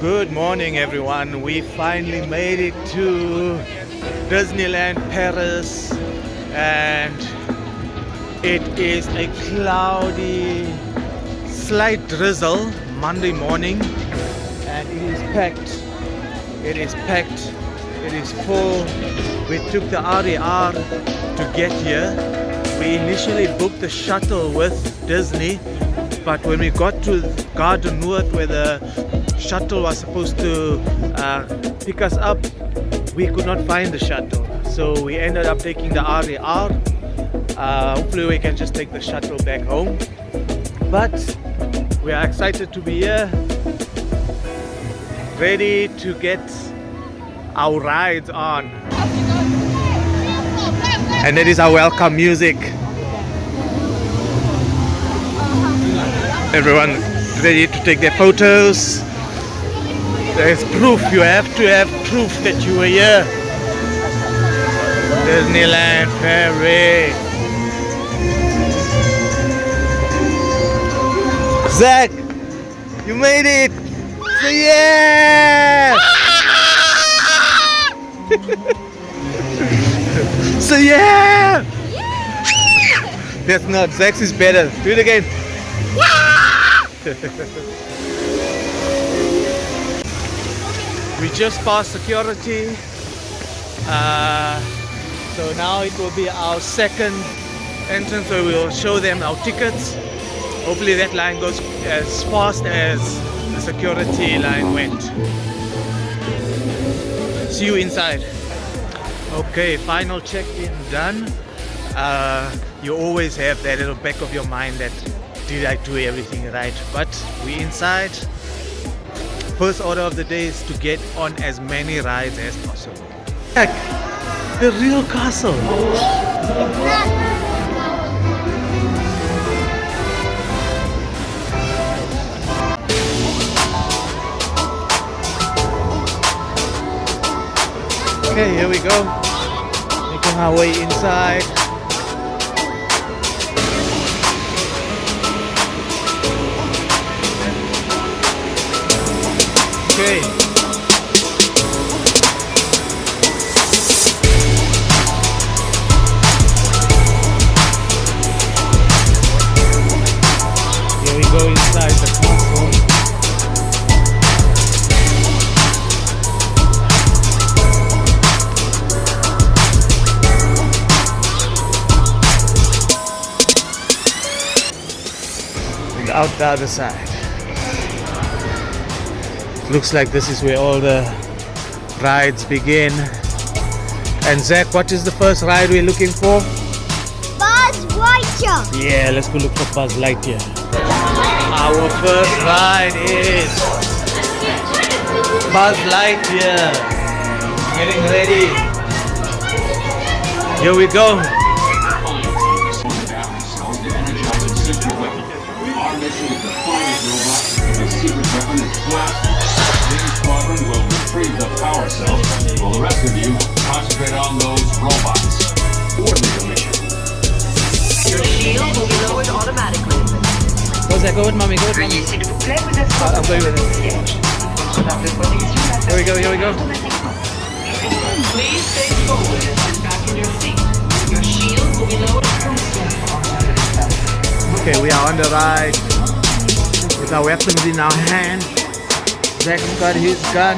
Good morning, everyone. We finally made it to Disneyland Paris, and it is a cloudy, slight drizzle Monday morning, and it is packed. It is packed. It is full. We took the RER to get here. We initially booked the shuttle with Disney, but when we got to Garden Noord, where the shuttle was supposed to pick us up, we could not find the shuttle, so we ended up taking the RER. Hopefully we can just take the shuttle back home, but we are excited to be here, ready to get our rides on. And that is our welcome music. Everyone ready to take their photos. There's proof. You have to have proof that you were here. Disneyland Paris. Zach, you made it. So yeah. So yeah. That's not. Zach's is better. Do it again. We just passed security, so now it will be our second entrance where we will show them our tickets. Hopefully that line goes as fast as the security line went. See you inside. Okay, final check-in done. You always have that little back of your mind that, did I do everything right? But we inside. First order of the day is to get on as many rides as possible. Heck, the real castle. Okay, here we go. Making our way inside. Okay. Here we go inside the castle. And out the other side. Looks like this is where all the rides begin. And Zach, what is the first ride we're looking for? Buzz Lightyear. Yeah, let's go look for Buzz Lightyear. Our first ride is Buzz Lightyear. Getting ready. Here we go. Will retrieve the power cells, while the rest of you concentrate on those robots. Coordinate a mission. Your shield will be lowered automatically. Go Zach, go with mommy, go with mommy. Veuillez s'il vous plaît vous asseoir I'm going with it. siège. Barre de protection Here we go, here we go. Please stay forward and sit back in your seat. Your shield will be lowered. Okay, we are on the ride with our weapons in our hand. Zach's got his gun.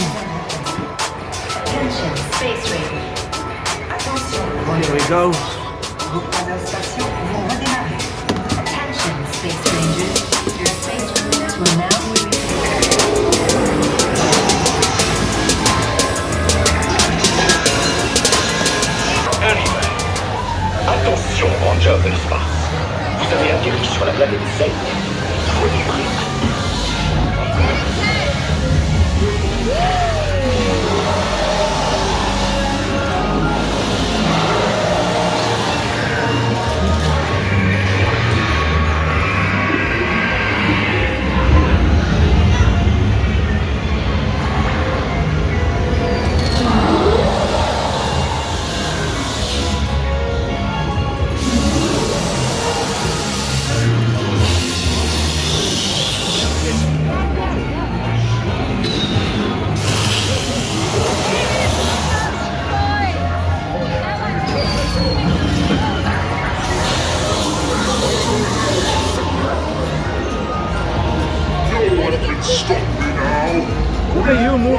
Attention, space ranger. Attention. Here we go. Vos trois stations vont redémarrer. Attention, space rangers. Your space rangers will now be Arrivé. Attention, Ranger de l'espace. Vous avez atterri sur la planète Z. Soyez prêts.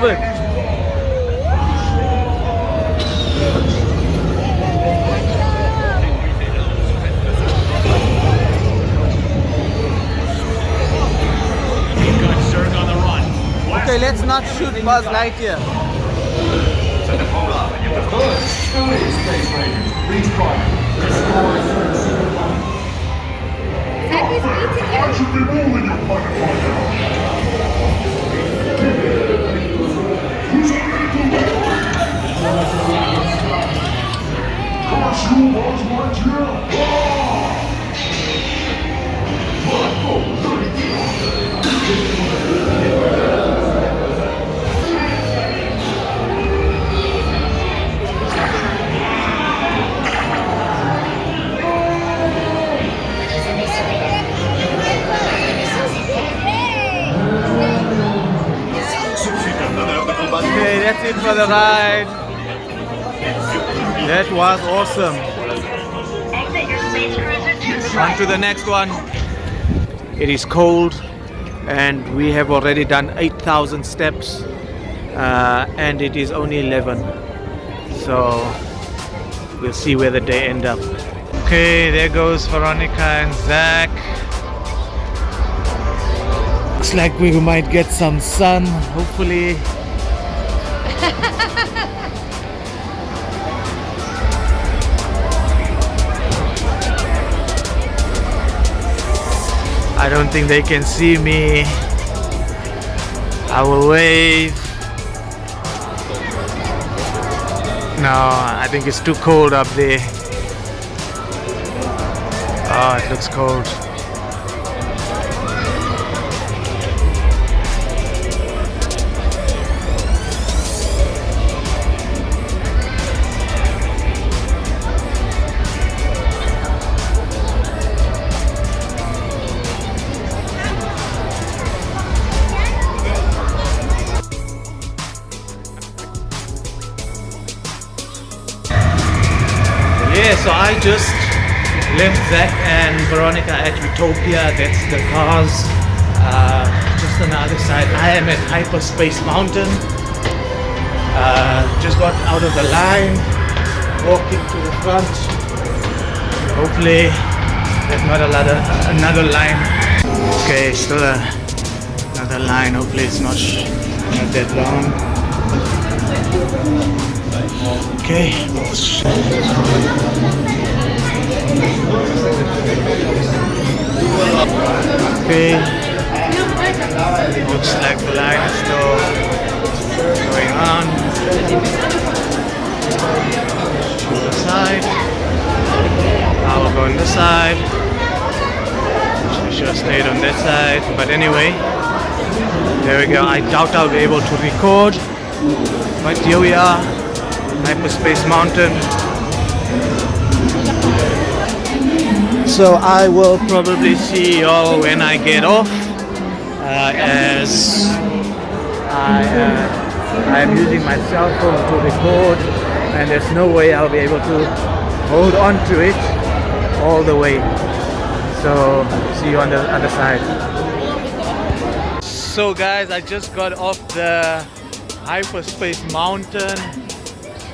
move it. Okay, let's not shoot Buzz Lightyear. Okay, that's it for the ride. That was awesome. Exit your space cruiser to the On to the next one. It is cold and we have already done 8,000 steps and it is only 11. So we'll see where the day ends up. Okay, there goes Veronica and Zach. Looks like we might get some sun, hopefully. I don't think they can see me. I will wave. No, I think it's too cold up there. Oh, it looks cold. Yeah, so I just left Zach and Veronica at Utopia. That's the cars. Just on the other side, I am at Hyperspace Mountain. Just got out of the line, walking to the front. Hopefully, there's not another line. Okay, still another line. Hopefully, it's not that long. Okay. Okay. Looks like the line is still going on. To the side. Now we'll go on this side. I should have stayed on this side. But anyway, there we go. I doubt I'll be able to record. But here we are. Hyperspace Mountain. So I will probably see y'all when I get off, as I am using my cell phone to record and there's no way I'll be able to hold on to it all the way. So see you on the other side. So guys, I just got off the Hyperspace Mountain.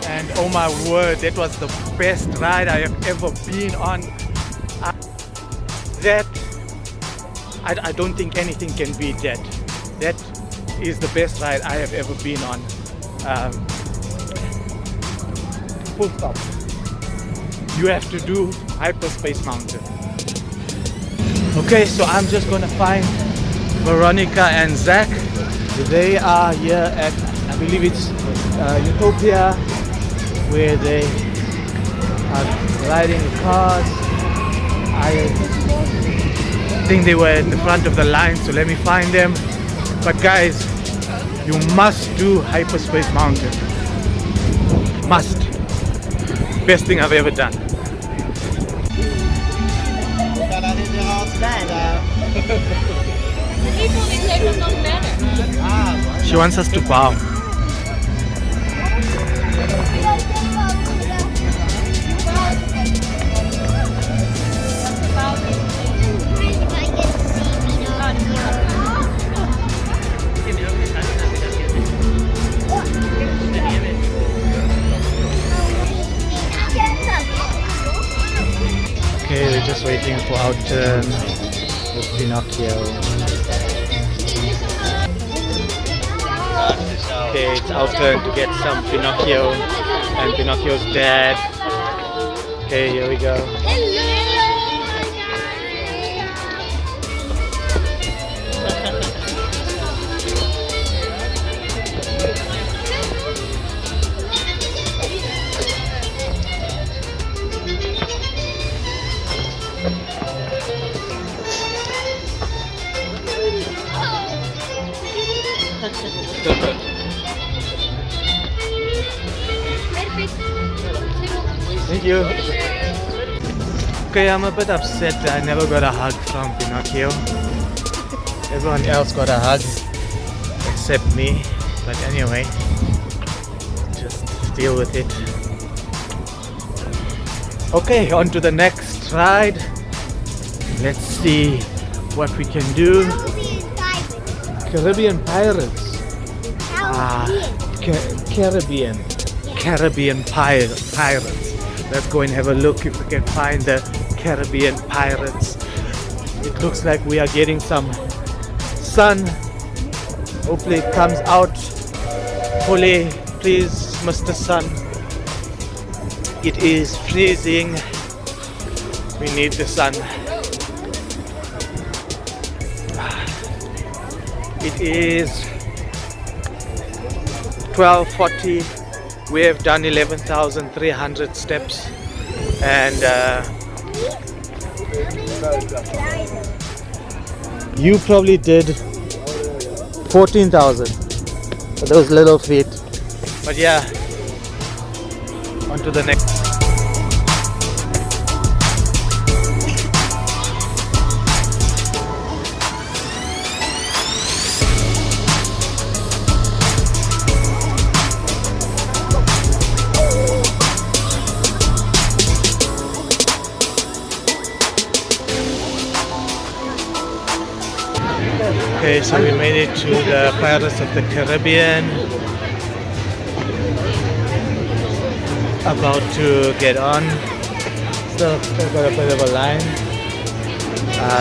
And oh my word, that was the best ride I have ever been on. I don't think anything can beat that. That is the best ride I have ever been on. Full stop. You have to do Hyperspace Mountain. Okay, so I'm just gonna find Veronica and Zach. They are here at, I believe it's Utopia, where they are riding the cars. I think they were in the front of the line, so let me find them. But guys, you must do Hyperspace Mountain. Must. Best thing I've ever done. She wants us to bow. outturn with Pinocchio. Okay, it's our turn to get some Pinocchio and Pinocchio's dad. Okay, here we go. Thank you. Okay, I'm a bit upset that I never got a hug from Pinocchio. Everyone else got a hug except me. But anyway, just deal with it. Okay, on to the next ride. Let's see what we can do. Caribbean Pirates. Caribbean Pirates. Let's go and have a look if we can find the Caribbean Pirates. It looks like we are getting some sun. Hopefully it comes out fully. Please, Mr. Sun. It is freezing. We need the sun. It is 12:40. We have done 11,300 steps, and you probably did 14,000 for those little feet. But yeah, on to the next. Okay, so we made it to the Pirates of the Caribbean. About to get on. Still got a bit of a line.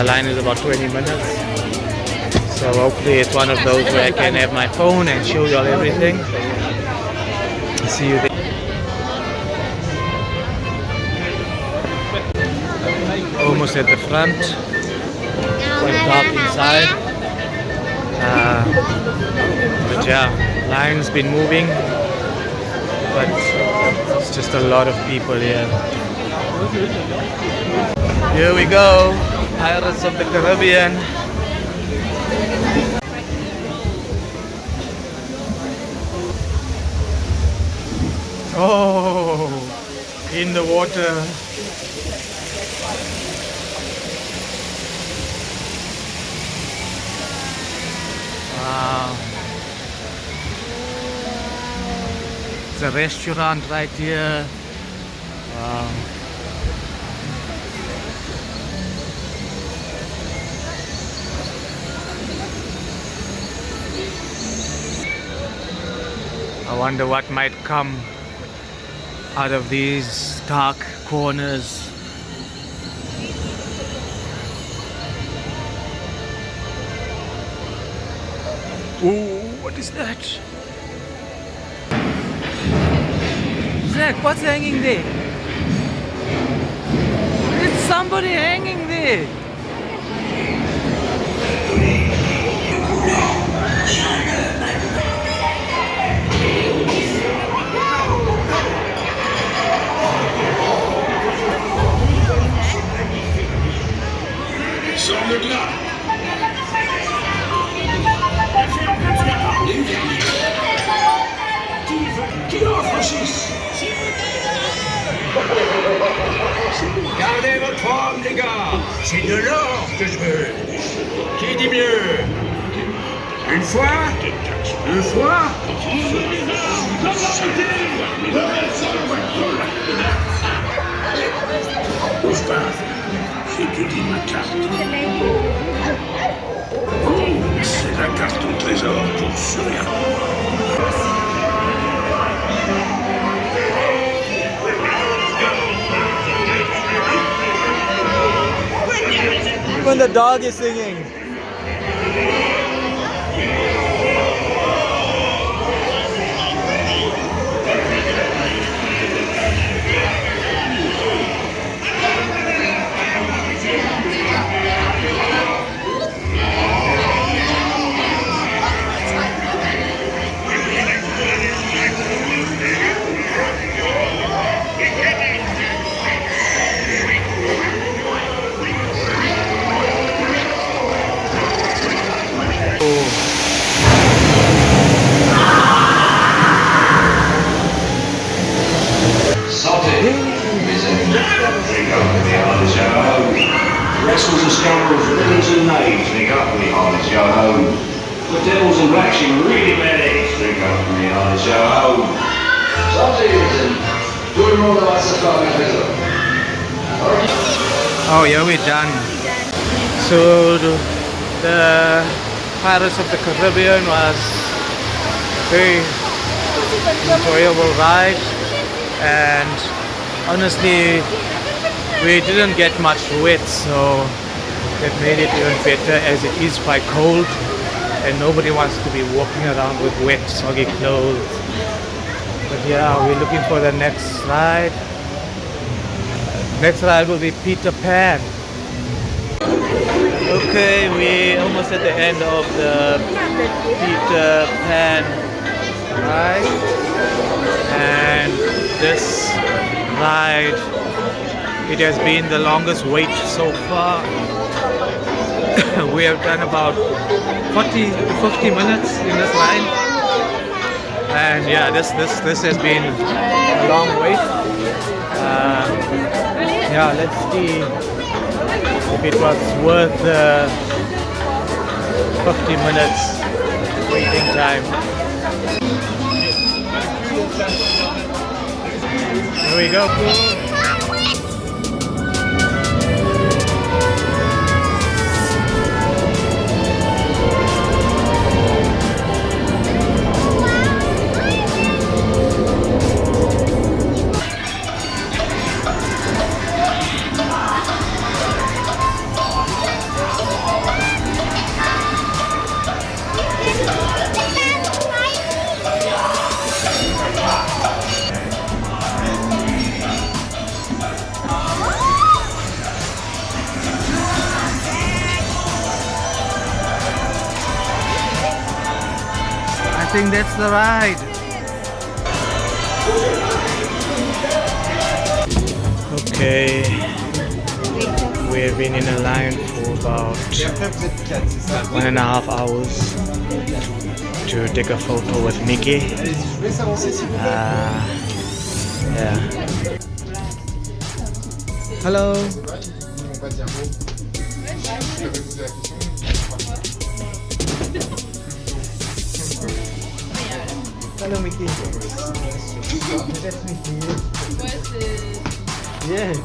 Line is about 20 minutes. So hopefully it's one of those where I can have my phone and show you all everything. See you there. Almost at the front. Quite dark inside. But yeah, line's been moving, but it's just a lot of people here. Here we go, Pirates of the Caribbean. Oh, in the water. Wow. It's a restaurant right here. Wow. I wonder what might come out of these dark corners. Ooh, what is that? Zach, what's hanging there? It's somebody hanging there. Sors-le de là. Qui en franchisse? Gardez votre homme, les gars. C'est de l'or que je veux. Qui dit mieux? Une fois? Deux fois? Gustave, j'étudie ma carte. Oh, c'est la carte au trésor pour Surya. Even the dog is singing. Wrestles and scoundrels, villains and knaves, drink up for me, Harleys, yo ho. The devils and blacks, you really bad eggs, drink up for me, Harleys, yo ho. Oh yeah, we're done. So the Pirates of the Caribbean was a very enjoyable ride, and honestly we didn't get much wet, so that made it even better, as it is quite cold and nobody wants to be walking around with wet soggy clothes. But yeah, we're looking for the next ride. Next ride will be Peter Pan. Okay, we're almost at the end of the Peter Pan ride, and this ride, it has been the longest wait so far. We have done about 40 to 50 minutes in this line, and yeah, this has been a long wait. Yeah, let's see if it was worth the 50 minutes waiting time. Here we go, Pooh. I think that's the ride. Okay, we have been in a line for about 1.5 hours to take a photo with Mickey. Yeah. Hello. Hello, Mickey. That's Mickey. Yes.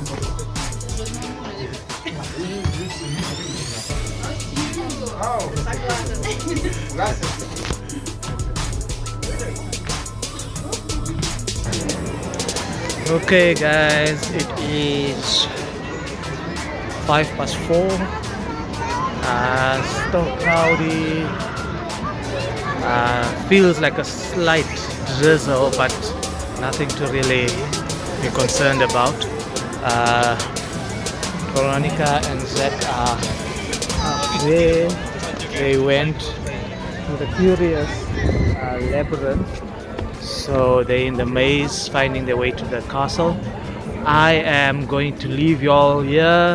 Okay, guys, it is 4:05. Still cloudy. Feels like a slight drizzle, but nothing to really be concerned about. Veronica and Zach are up there. They went to the Curious Labyrinth, so they're in the maze finding their way to the castle. I am going to leave y'all here.